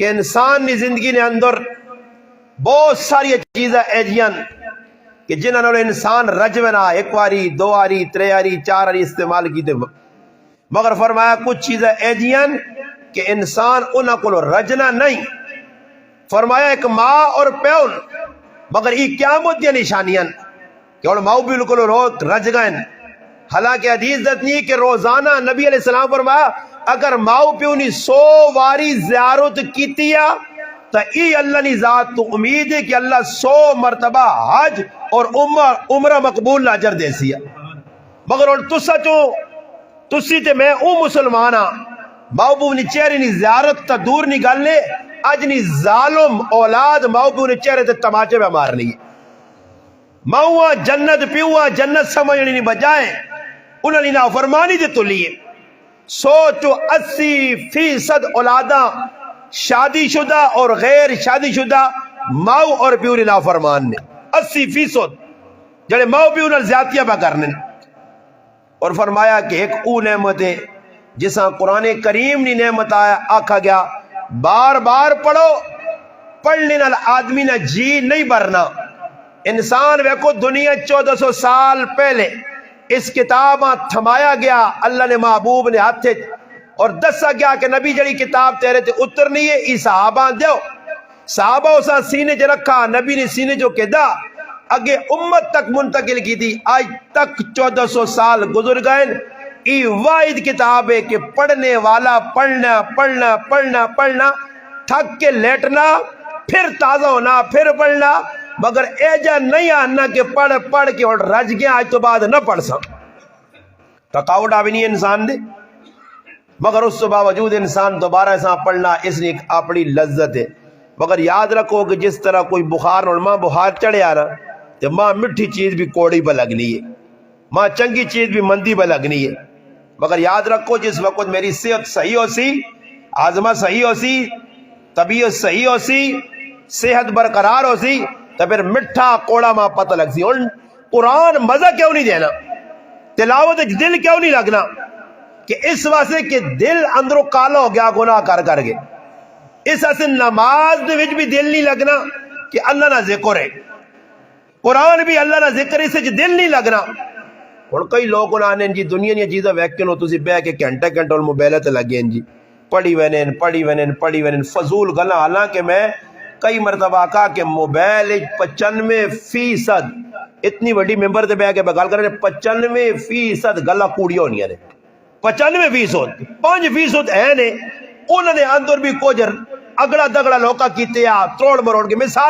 کہ انسان کی زندگی نے اندر بہت ساری چیزیں ایجیاں کہ جنہوں نے انسان رجونا ایک واری دو واری ترے واری چار واری استعمال کیتے، مگر فرمایا کچھ چیزیں ایجیاں کہ انسان انہاں کو رجنا نہیں. فرمایا ایک ماں اور پیون، مگر یہ قیامت دیا نشانیاں کہ اور ماں بالکل روز رج گئے. حالانکہ حدیث دتنی کہ روزانہ نبی علیہ السلام فرمایا اگر ماں پیو نے 100 واری زیارت کیتی تو ای اللہ نی ذات تو امید ہے کہ اللہ 100 مرتبہ حج اور عمرہ مقبول اجر دے سی. مگر اور تسی تے میں مسلمان ہاں محبوب نے چہرے نی زیارت تا دور نی گل لے اج نی ظالم اولاد محبوب نے چہرے تے تماچے پہ مارنی ہے. ماں جنت پیوا جنت سمجھنی نی بجائے انہوں نے نافرمانی دے تو لیے. 80% اولاداں شادی شدہ اور غیر شادی شدہ ماں اور پیو نے نافرمان نے. 80% جڑے ماں پیو نے زیادتیاں پہ کرنے. اور فرمایا کہ ایک او نعمت ہے جسا قرآن کریم نے نعمت آکھا گیا بار بار پڑھو، پڑھنے نال آدمی نہ جی نہیں بھرنا. انسان ویکو دنیا 1400 سال پہلے اس کتاب تھمایا گیا اللہ نے محبوب نے ہاتھ اور دسا گیا کہ نبی جڑی کتاب تیرے تے اترنی ہے ای صحابہ دیو. صحابہ اسا سینے چ رکھا، نبی نے سینے جو کہدا اگے امت تک منتقل کی تھی. آج تک 1400 سال گزر گئے. ای واحد کتاب ہے کہ پڑھنے والا پڑھنا پڑھنا پڑھنا پڑھنا تھک کے لیٹنا پھر تازہ ہونا پھر پڑھنا، مگر ایجا نہیں آنا کہ پڑھ پڑھ کے اور رج گیا آج تو بعد نہ پڑھ سا. تھکاوٹ آ بھی نہیں انسان دے، مگر اس باوجود انسان دوبارہ ایسا پڑھنا اس نے ایک اپنی لذت ہے. مگر یاد رکھو کہ جس طرح کوئی بخار اور ماں بخار چڑھے آ رہا تو ماں مٹھی چیز بھی کوڑی پہ لگنی ہے، ماں چنگی چیز بھی مندی پہ لگنی ہے. مگر یاد رکھو جس وقت میری صحت صحیح ہو سی، ہاضمہ صحیح ہو سی، طبیعت صحیح ہو سی، صحت برقرار ہو سی تو پھر مٹھا کوڑا ماں پتہ لگ سی. اور قرآن مزہ کیوں نہیں دینا، تلاوت دل کیوں نہیں لگنا؟ کہ اس واسطے کہ دل اندروں کالا ہو گیا گناہ کر کر کے. اس واسطے نماز دے وچ بھی دل نہیں لگنا کہ اللہ نہ ذکر ہے، قرآن بھی اللہ نہ ذکر اس وچ دل نہیں لگنا. اور کئی لوگ آنے جی دنیا دیا چیزاں ویک کے نو تسی بہ کے گھنٹے گھنٹے موبائل تے لگے جی پڑھی وینن فضول گلاں. حالانکہ میں کئی مرتبہ کہا کہ موبائل 95% اتنی بڑی ممبر تے بہ کے گل کرے 95% گلاں کوڑیاں ہونیاں نے. 95% 5% ہے نے انہوں نے اندر بھی کچھ اگڑا دگڑا لوکا کیتے تروڑ مروڑ کے. مثال